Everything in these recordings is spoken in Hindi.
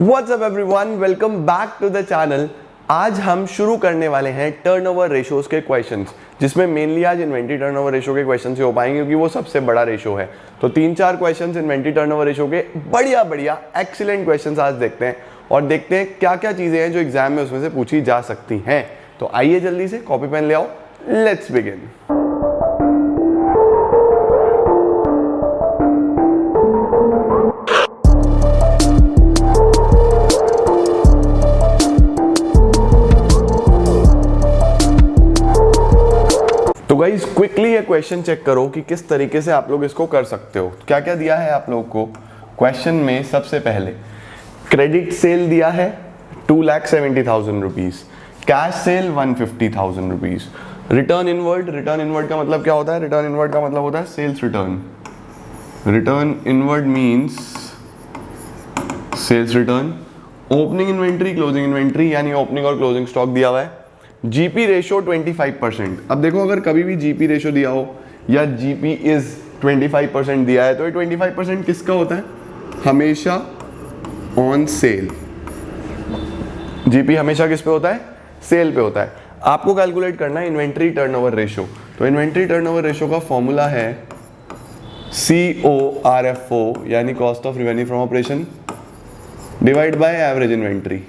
WhatsApp everyone, welcome back to the channel. आज हम शुरू करने वाले हैं टर्नओवर रेशोज के क्वेश्चंस, जिसमें मेनली आज इन्वेंट्री टर्नओवर रेशो के क्वेश्चंस ही हो पाएंगे क्योंकि वो सबसे बड़ा रेशो है। तो 3-4 क्वेश्चंस इन्वेंट्री टर्नओवर रेशो के बढ़िया एक्सीलेंट क्वेश्चंस आज देखते हैं और देखते हैं क्या क्या चीजें हैं जो एग्जाम में उसमें से पूछी जा सकती हैं। तो आइए जल्दी से कॉपी पेन ले आओ, लेट्स बिगिन। तो गाइस क्विकली ये क्वेश्चन चेक करो कि किस तरीके से आप लोग इसको कर सकते हो। क्या क्या दिया है आप लोग को क्वेश्चन में। सबसे पहले क्रेडिट सेल दिया है 2,70,000 rupees, cash cell 150,000 rupees, return inward का मतलब क्या होता है? रिटर्न इनवर्ड का मतलब होता है sales return. Return inward means sales return. Opening inventory, closing inventory यानी ओपनिंग और क्लोजिंग स्टॉक दिया हुआ है। GP ratio 25%। अब देखो अगर कभी भी जीपी रेशो दिया हो या जीपी इज 25% दिया है तो ये 25% किसका होता है? हमेशा ऑन सेल। जीपी हमेशा किस पे होता है? सेल पे होता है। आपको कैलकुलेट करना है इन्वेंट्री टर्नओवर रेशो। तो इन्वेंट्री टर्नओवर रेशो का फॉर्मूला है CORFO यानी cost of revenue from operation divide by average inventory.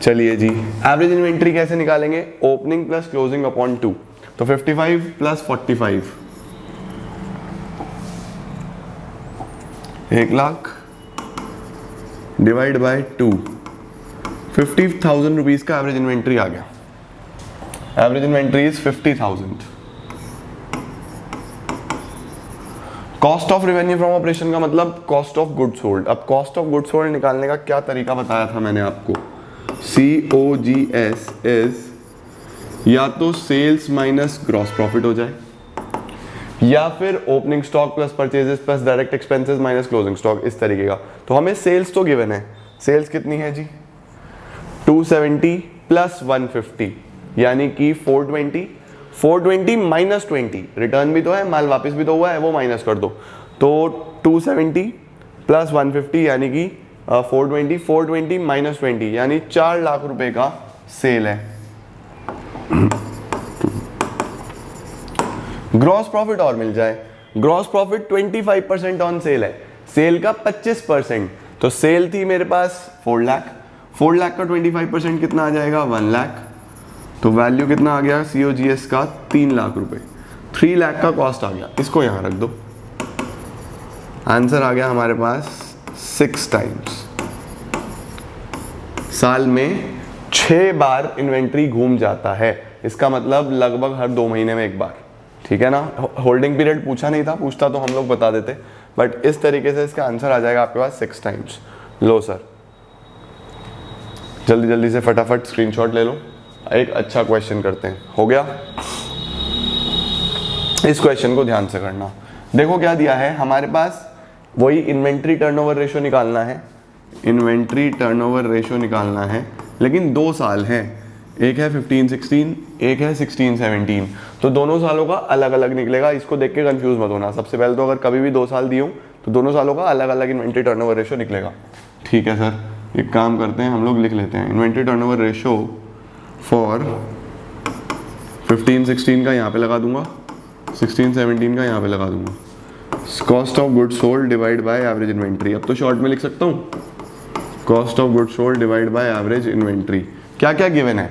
चलिए जी, एवरेज इन्वेंट्री कैसे निकालेंगे? Opening plus closing upon 2। तो 55 प्लस 45 1,00,000 डिवाइड बाय 2, 50,000 रुपीज का एवरेज इन्वेंट्री आ गया। Average inventory is 50,000। Cost of revenue from operation का मतलब कॉस्ट ऑफ गुड्स सोल्ड। अब कॉस्ट ऑफ गुड्स सोल्ड निकालने का क्या तरीका बताया था मैंने आपको? COGS इज या तो सेल्स माइनस ग्रॉस प्रॉफिट हो जाए या फिर opening stock plus purchases plus direct expenses minus closing stock, इस तरीके का। तो हमें सेल्स तो गिवन है। सेल्स कितनी है जी? 270 प्लस 150 यानी कि 420। 420 माइनस 20, रिटर्न भी तो है, माल वापस भी तो हुआ है, वो माइनस कर दो। तो 270 प्लस 150 यानी कि 420 माइनस 20 यानी 4 लाख रुपए का सेल है। ग्रॉस प्रॉफिट और मिल जाए। ग्रॉस प्रॉफिट 25% ऑन सेल है, सेल का 25%। तो सेल थी मेरे पास 4 लाख, 4 लाख का 25% कितना आ जाएगा? 1 लाख। तो वैल्यू कितना आ गया COGS का? 3 लाख रुपए। 3 लाख का कॉस्ट आ गया, इसको यहां रख दो। आंसर आ गया हमारे पास 6 टाइम्स। साल में 6 बार इन्वेंट्री घूम जाता है, इसका मतलब लगभग हर 2 महीने में एक बार। ठीक है ना? होल्डिंग पीरियड पूछा नहीं था, पूछता तो हम लोग बता देते, बट इस तरीके से इसका आंसर आ जाएगा आपके पास 6 टाइम्स। लो सर, जल्दी से फटाफट स्क्रीनशॉट ले लो। एक अच्छा क्वेश्चन करते हैं। हो गया? इस क्वेश्चन को ध्यान से करना। देखो क्या दिया है हमारे पास, वही इन्वेंट्री टर्नओवर रेशो निकालना है। इन्वेंट्री टर्नओवर रेशो निकालना है, लेकिन 2 साल हैं। एक है 15-16, एक है 16-17। तो दोनों सालों का अलग अलग निकलेगा। इसको देख के कंफ्यूज मत होना। सबसे पहले तो अगर कभी भी 2 साल दिए तो दोनों सालों का अलग अलग इन्वेंट्री टर्नओवर रेशो निकलेगा। ठीक है सर, एक काम करते हैं, हम लोग लिख लेते हैं इन्वेंट्री टर्नओवर रेशो फॉर 15-16 का यहाँ पे लगा दूंगा, 16-17 का यहाँ पे लगा दूंगा। Cost of goods sold divide by average inventory. अब तो शॉर्ट में लिख सकता हूँ, cost of goods sold divide by average inventory. क्या क्या गिवन है?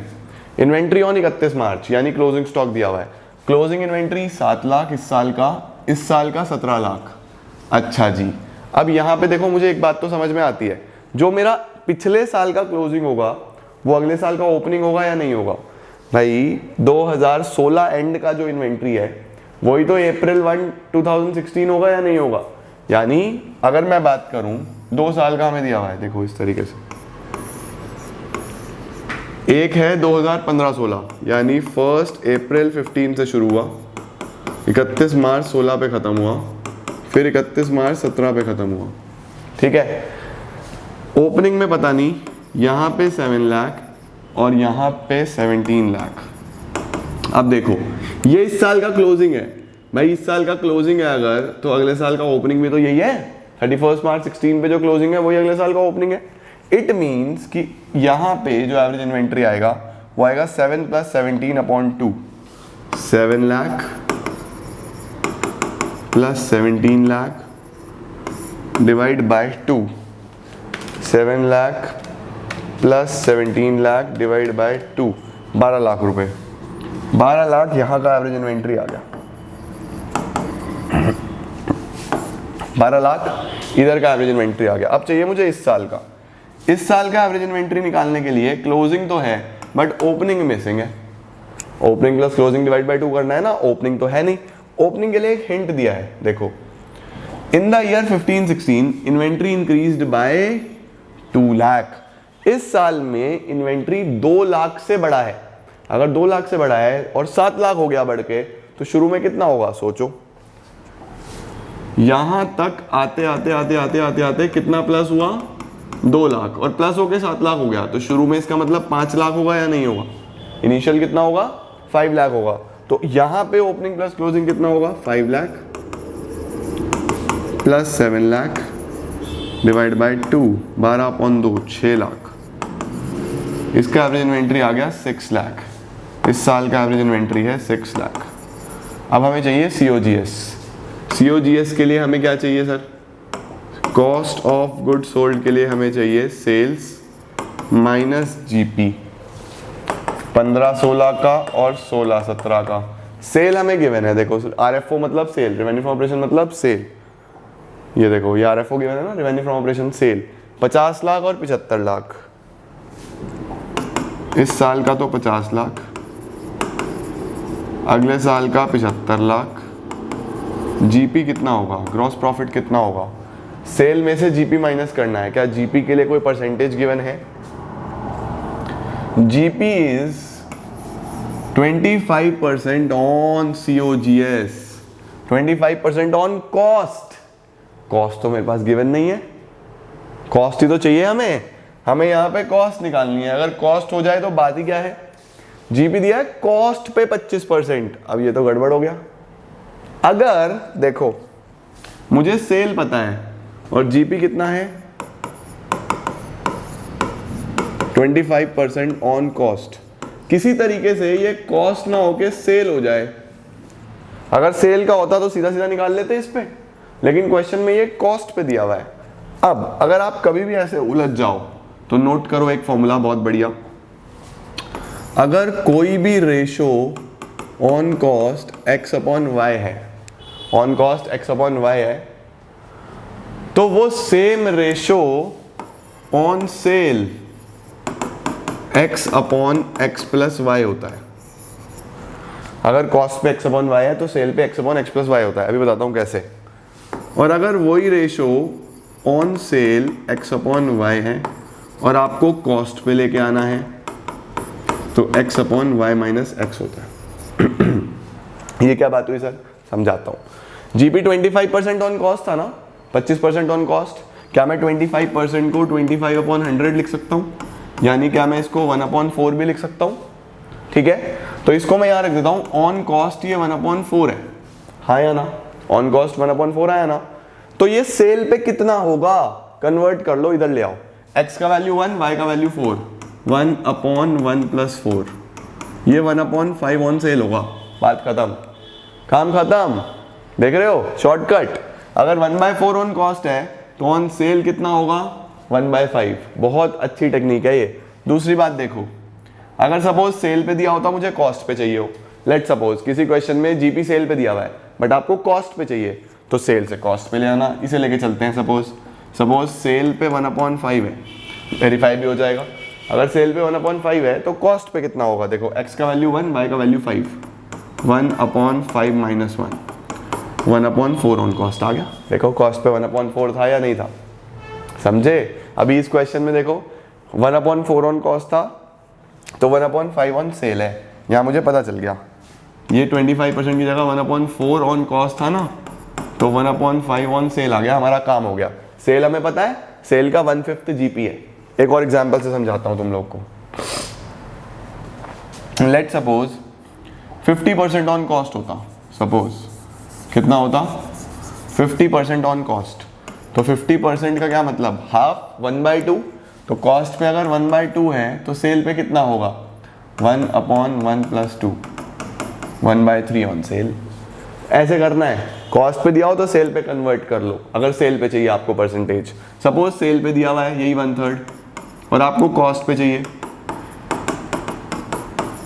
इन्वेंट्री ऑन 31 मार्च यानी क्लोजिंग स्टॉक दिया हुआ है। क्लोजिंग इन्वेंट्री 7 लाख इस साल का 17 लाख। अच्छा जी, अब यहाँ पे देखो मुझे एक बात तो समझ में आती है, जो मेरा पिछले साल का क्लोजिंग होगा वो अगले साल का ओपनिंग होगा या नहीं होगा? भाई 2016 एंड का जो इन्वेंट्री है वही तो April 1, 2016 होगा या नहीं होगा? यानी अगर मैं बात करूं 2 साल का हमें दिया हुआ है, देखो इस तरीके से। एक है 2015-16 यानी 1 अप्रैल 15 से शुरू हुआ, 31 मार्च 16 पे खत्म हुआ, फिर 31 मार्च 17 पे खत्म हुआ। ठीक है? ओपनिंग में पता नहीं, यहाँ पे 7 लाख और यहाँ पे 17 लाख। अब देखो ये इस साल का क्लोजिंग है भाई, इस साल का क्लोजिंग है अगर, तो अगले साल का ओपनिंग भी तो यही है 31 मार्च 16 पे जो क्लोजिंग है वही अगले साल का ओपनिंग है। इट मीन्स कि यहाँ पे जो एवरेज इन्वेंट्री आएगा वो आएगा 7 + 17/2, 7 lakh + 17 lakh divide by 2, 7 lakh + 17 lakh divide by 2, 12 lakh रुपए। 12 लाख यहाँ का एवरेज इन्वेंट्री आ गया, 12 लाख इधर का एवरेज इन्वेंट्री आ गया। अब चाहिए मुझे इस साल का। इस साल का एवरेज इन्वेंट्री निकालने के लिए क्लोजिंग तो है बट ओपनिंग मिसिंग है। Opening plus closing divide by 2 करना है ना, ओपनिंग तो है नहीं। ओपनिंग के लिए एक हिंट दिया है, देखो in the year 15-16 inventory increased by 2 lakh. इस साल में इन्वेंट्री 2 लाख से बढ़ा है। अगर 2 लाख से बढ़ा है और 7 लाख हो गया बढ़ के, तो शुरू में कितना होगा सोचो। यहां तक आते आते आते आते आते आते कितना प्लस हुआ, 2 लाख, और प्लस होके 7 लाख हो गया। तो शुरू में इसका मतलब 5 लाख होगा या नहीं होगा। इनिशियल कितना होगा, 5 लाख होगा। तो यहां पे ओपनिंग प्लस क्लोजिंग कितना होगा, 5 लाख + 7 लाख डिवाइड बाय 2, 12/2, 6 लाख। इसका एवरेज इन्वेंट्री आ गया 6 लाख। इस साल का एवरेज इन्वेंट्री है 6 लाख। अब हमें चाहिए COGS। COGS के लिए हमें क्या चाहिए sir, cost of good sold के लिए हमें चाहिए सेल्स माइनस GP, 15-16 का और 16-17 का। सेल हमें गिवन है, देखो RFO मतलब सेल, रेवेन्यू फ्रॉम ऑपरेशन मतलब सेल। ये देखो ये RFO गिवन है ना, revenue from operation sale, 50 lakh और 75 लाख। इस साल का तो 50 लाख, अगले साल का 75 लाख। GP कितना होगा, ग्रॉस प्रॉफिट कितना होगा। सेल में से GP माइनस करना है। क्या GP के लिए कोई परसेंटेज गिवन है। GP is 25% on COGS, 25% on cost. Cost तो मेरे पास गिवन नहीं है, कॉस्ट ही तो चाहिए हमें यहाँ पे कॉस्ट निकालनी है। अगर कॉस्ट हो जाए तो बात ही क्या है। GP दिया है कॉस्ट पे 25%। अब ये तो गड़बड़ हो गया। अगर देखो मुझे सेल पता है और GP कितना है, 25% ऑन कॉस्ट। किसी तरीके से ये कॉस्ट ना होके सेल हो जाए। अगर सेल का होता तो सीधा सीधा निकाल लेते इस पे, लेकिन क्वेश्चन में ये कॉस्ट पे दिया हुआ है। अब अगर आप कभी भी ऐसे उलझ जाओ तो नोट करो एक फॉर्मूला बहुत बढ़िया। अगर कोई भी रेशो ऑन कॉस्ट x/y है, ऑन कॉस्ट x/y है, तो वो same ratio on sale x/x + y होता है। अगर कॉस्ट पे x/y है तो सेल पे x/x + y होता है। अभी बताता हूं कैसे। और अगर वही रेशो ऑन सेल x/y है और आपको कॉस्ट पे लेके आना है तो x/y - x होता है। ये क्या बात हुई सर, समझाता हूं। GP 25% ऑन कॉस्ट था ना, 25% ऑन कॉस्ट। क्या मैं 25% को 25/100 लिख सकता हूँ, यानी क्या मैं इसको 1/4 भी लिख सकता हूँ। ठीक है, तो इसको मैं यहाँ रख देता हूँ। ऑन कॉस्ट ये 1/4 है, हाँ या ना। ऑन कॉस्ट 1/4 आया ना, तो ये सेल पे कितना होगा कन्वर्ट कर लो, इधर ले आओ। x का वैल्यू 1, y का वैल्यू 4, 1/1 + 4, ये 1/5 ऑन सेल होगा। बात खत्म, काम खत्म। देख रहे हो शॉर्टकट। अगर 1/4 ऑन कॉस्ट है तो ऑन सेल कितना होगा, 1/5। बहुत अच्छी टेक्निक है ये। दूसरी बात देखो, अगर सपोज सेल पे दिया होता, मुझे कॉस्ट पे चाहिए हो। लेट सपोज किसी क्वेश्चन में GP सेल पे दिया हुआ है बट आपको कॉस्ट पे चाहिए, तो सेल से कॉस्ट पे ले आना। इसे लेके चलते हैं। सपोज सेल पे 1/5 है, वेरीफाई भी हो जाएगा। अगर सेल पे 1/5 है तो कॉस्ट पे कितना होगा, देखो x का वैल्यू 1, y का वैल्यू 5, 1/5 - 1, 1/4 ऑन कॉस्ट आ गया। देखो कॉस्ट पे 1/4 था या नहीं था, समझे। अभी इस क्वेश्चन में देखो 1/4 ऑन कॉस्ट था तो 1/5 ऑन सेल है। यहाँ मुझे पता चल गया ये 25% की जगह 1/4 ऑन कॉस्ट था ना, तो 1/5 ऑन सेल आ गया। हमारा काम हो गया। सेल हमें पता है, सेल का 1/5 GP है। एक और एग्जांपल से समझाता हूं तुम लोग को। लेट सपोज 50% ऑन कॉस्ट होता। सपोज कितना होता, 50% ऑन कॉस्ट, तो 50% का क्या मतलब, हाफ 1/2। तो कॉस्ट पे अगर 1/2 है तो सेल पे कितना होगा, 1/1 + 2, 1/3 ऑन सेल। ऐसे करना है, कॉस्ट पे दिया हो तो सेल पे कन्वर्ट कर लो, अगर सेल पे चाहिए आपको परसेंटेज। सपोज सेल पे दिया हुआ है यही 1/3 और आपको कॉस्ट पे चाहिए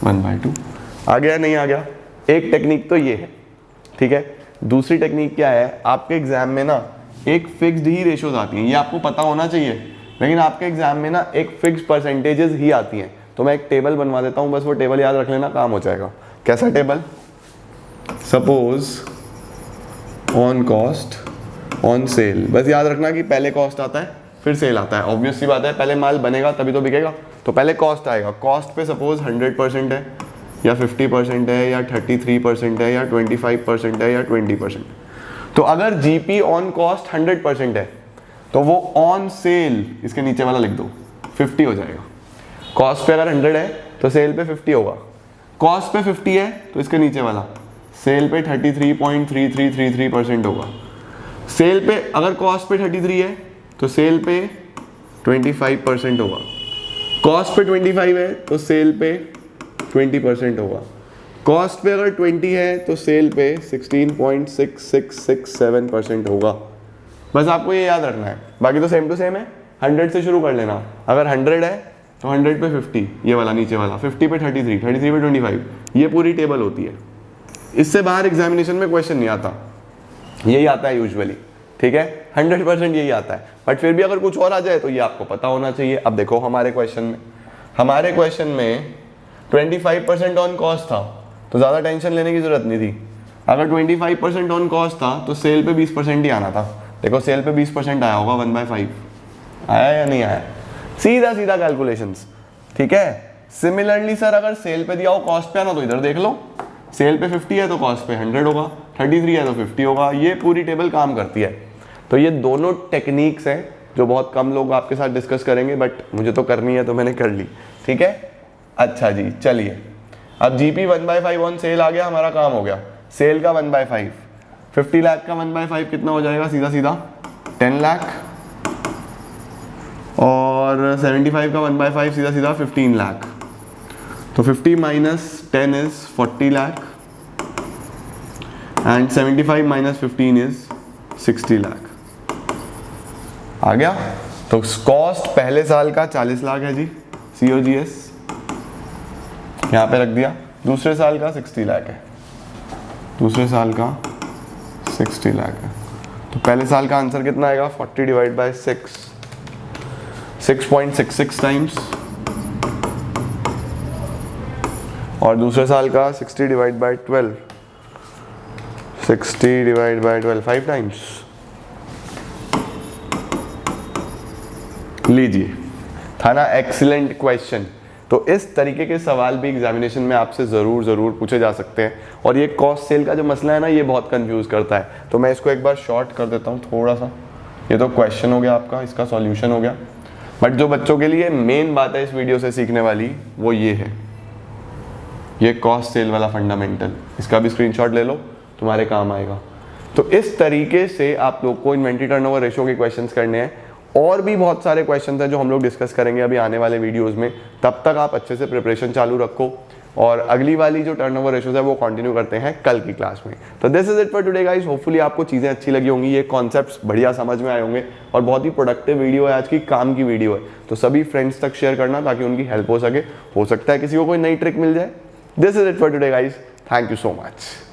1/2। आ गया नहीं आ गया? एक टेक्निक तो ये है, ठीक है। दूसरी टेक्निक क्या है, आपके एग्जाम में ना एक फिक्स्ड ही रेशोज आती हैं, ये आपको पता होना चाहिए, लेकिन आपके एग्जाम में ना एक फिक्स्ड परसेंटेजेस ही आती हैं। तो मैं एक टेबल बनवा देता हूँ, बस वो टेबल याद रख लेना, काम हो जाएगा। कैसा table, suppose on cost on sale, बस याद रखना कि पहले कॉस्ट आता है फिर सेल आता है। ऑब्वियस सी बात है, पहले माल बनेगा तभी तो बिकेगा, तो पहले कॉस्ट आएगा। कॉस्ट पे सपोज 100% है या 50% है या 33% है या 25% है या 20%। तो अगर जीपी ऑन कॉस्ट 100% है तो वो ऑन सेल, इसके नीचे वाला लिख दो, 50 हो जाएगा। कॉस्ट पे अगर 100 है तो सेल पे 50 होगा। कॉस्ट पे 50 है तो इसके नीचे वाला सेल पे 33.3333% होगा। सेल पे अगर कॉस्ट पे 33 है तो सेल पे 25% होगा। कॉस्ट पे 25 है तो सेल पे 20% होगा। कॉस्ट पे अगर 20 है तो सेल पे 16.6667% होगा। बस आपको ये याद रखना है, बाकी तो सेम टू सेम है। 100 से शुरू कर लेना, अगर 100 है तो 100 पे 50, ये वाला नीचे वाला, 50 पे 33, 33 पे 25, ये पूरी टेबल होती है। इससे बाहर एग्जामिनेशन में क्वेश्चन नहीं आता, यही आता है यूजुअली, ठीक है। 100% यही आता है, बट फिर भी अगर कुछ और आ जाए तो ये आपको पता होना चाहिए। अब देखो हमारे क्वेश्चन में 25% ऑन कॉस्ट था तो ज़्यादा टेंशन लेने की जरूरत नहीं थी। अगर 25% ऑन कॉस्ट था तो सेल पे 20% ही आना था। देखो सेल पे 20% आया होगा, 1/5 आया या नहीं आया, सीधा सीधा कैलकुलेशंस, ठीक है। सिमिलरली सर अगर सेल पे दिया हो कॉस्ट पे आना, तो इधर देख लो, सेल पे 50 है तो कॉस्ट पे 100 होगा, 33 है तो 50 होगा। ये पूरी टेबल काम करती है। तो ये दोनों टेक्निक्स हैं जो बहुत कम लोग आपके साथ डिस्कस करेंगे, बट मुझे तो करनी है तो मैंने कर ली, ठीक है। अच्छा जी, चलिए अब जीपी 1/5 ऑन सेल आ गया, हमारा काम हो गया। सेल का 1/5, 50 लाख का 1/5 कितना हो जाएगा, सीधा सीधा 10 लाख, और 75 का 1/5 सीधा सीधा 15 लाख। तो 50 - 10 is 40 lakh and 75 - 15 is 60 lakh. आ गया। तो कॉस्ट पहले साल का 40 लाख है जी, COGS यहाँ पे रख दिया। दूसरे साल का 60 लाख है, दूसरे साल का 60 लाख है। तो पहले साल का आंसर कितना आएगा, 40 / 6, 6.66 टाइम्स, और दूसरे साल का 60 / 12, 60 / 12, 5 टाइम्स। लीजिए, था ना एक्सीलेंट क्वेश्चन। तो इस तरीके के सवाल भी एग्जामिनेशन में आपसे ज़रूर पूछे जा सकते हैं। और ये कॉस्ट सेल का जो मसला है ना, ये बहुत कंफ्यूज करता है। तो मैं इसको एक बार शॉर्ट कर देता हूँ थोड़ा सा। ये तो क्वेश्चन हो गया आपका, इसका सॉल्यूशन हो गया। बट जो बच्चों के लिए मेन बात है इस वीडियो से सीखने वाली, वो ये है, ये कॉस्ट सेल वाला फंडामेंटल। इसका भी स्क्रीनशॉट ले लो, तुम्हारे काम आएगा। तो इस तरीके से आप लोग को इन्वेंट्री टर्नओवर रेशियो के क्वेश्चंस करने हैं। और भी बहुत सारे क्वेश्चन हैं जो हम लोग डिस्कस करेंगे अभी आने वाले वीडियोस में। तब तक आप अच्छे से प्रिपरेशन चालू रखो, और अगली वाली जो टर्नओवर रेशियोज है वो कंटिन्यू करते हैं कल की क्लास में। तो this is it for today guys. Hopefully आपको चीज़ें अच्छी लगी होंगी, ये कॉन्सेप्ट्स बढ़िया समझ में आए होंगे, और बहुत ही प्रोडक्टिव वीडियो है आज की, काम की वीडियो है। तो सभी फ्रेंड्स तक शेयर करना ताकि उनकी हेल्प हो सके। हो सकता है किसी को कोई नई ट्रिक मिल जाए। This is it for today guys, thank you so much.